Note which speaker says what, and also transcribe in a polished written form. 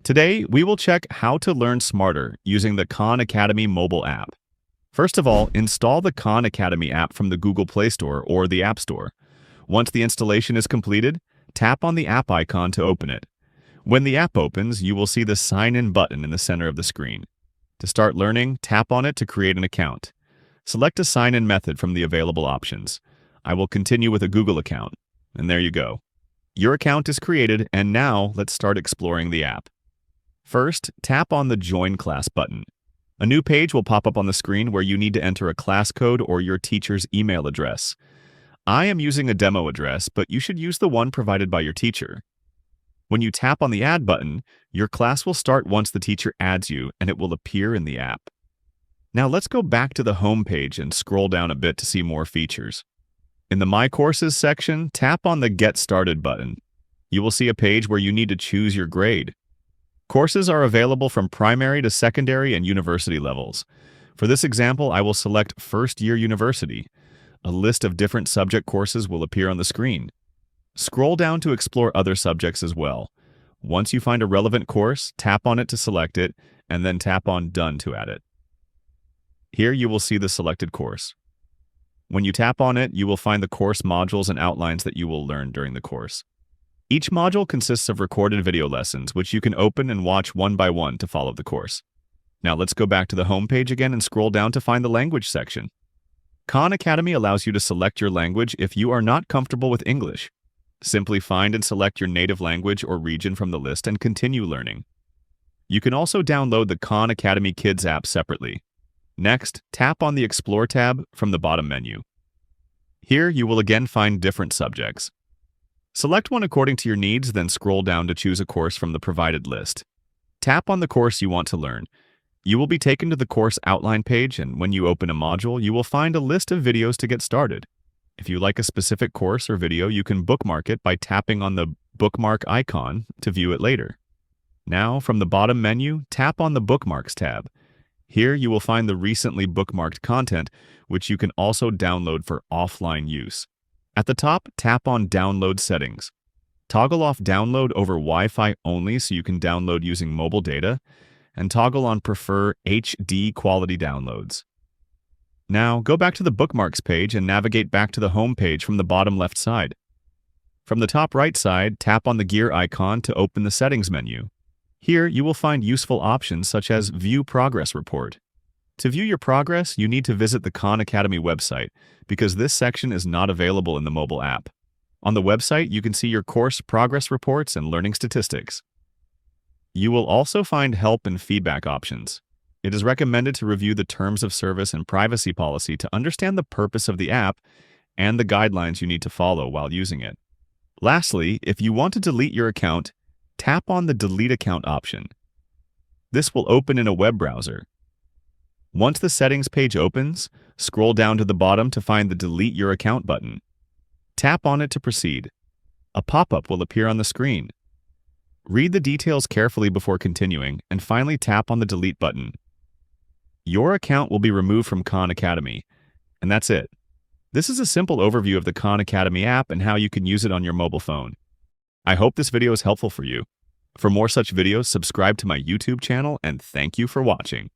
Speaker 1: Today, we will check how to learn smarter using the Khan Academy mobile app. First of all, install the Khan Academy app from the Google Play Store or the App Store. Once the installation is completed, tap on the app icon to open it. When the app opens, you will see the Sign In button in the center of the screen. To start learning, tap on it to create an account. Select a sign-in method from the available options. I will continue with a Google account. And there you go. Your account is created, and now let's start exploring the app. First, tap on the Join Class button. A new page will pop up on the screen where you need to enter a class code or your teacher's email address. I am using a demo address, but you should use the one provided by your teacher. When you tap on the Add button, your class will start once the teacher adds you, and it will appear in the app. Now let's go back to the home page and scroll down a bit to see more features. In the My Courses section, tap on the Get Started button. You will see a page where you need to choose your grade. Courses are available from primary to secondary and university levels. For this example, I will select First Year University. A list of different subject courses will appear on the screen. Scroll down to explore other subjects as well. Once you find a relevant course, tap on it to select it, and then tap on Done to add it. Here you will see the selected course. When you tap on it, you will find the course modules and outlines that you will learn during the course. Each module consists of recorded video lessons, which you can open and watch one by one to follow the course. Now let's go back to the home page again and scroll down to find the language section. Khan Academy allows you to select your language if you are not comfortable with English. Simply find and select your native language or region from the list and continue learning. You can also download the Khan Academy Kids app separately. Next, tap on the Explore tab from the bottom menu. Here you will again find different subjects. Select one according to your needs, then scroll down to choose a course from the provided list. Tap on the course you want to learn. You will be taken to the course outline page, and when you open a module, you will find a list of videos to get started. If you like a specific course or video, you can bookmark it by tapping on the bookmark icon to view it later. Now, from the bottom menu, tap on the Bookmarks tab. Here you will find the recently bookmarked content, which you can also download for offline use. At the top, tap on Download Settings. Toggle off Download over Wi-Fi only so you can download using mobile data, and toggle on Prefer HD quality downloads. Now, go back to the Bookmarks page and navigate back to the home page from the bottom left side. From the top right side, tap on the gear icon to open the Settings menu. Here, you will find useful options such as View Progress Report. To view your progress, you need to visit the Khan Academy website because this section is not available in the mobile app. On the website, you can see your course progress reports and learning statistics. You will also find help and feedback options. It is recommended to review the terms of service and privacy policy to understand the purpose of the app and the guidelines you need to follow while using it. Lastly, if you want to delete your account, tap on the Delete Account option. This will open in a web browser. Once the settings page opens, scroll down to the bottom to find the Delete Your Account button. Tap on it to proceed. A pop-up will appear on the screen. Read the details carefully before continuing, and finally tap on the Delete button. Your account will be removed from Khan Academy, and that's it. This is a simple overview of the Khan Academy app and how you can use it on your mobile phone. I hope this video is helpful for you. For more such videos, subscribe to my YouTube channel, and thank you for watching.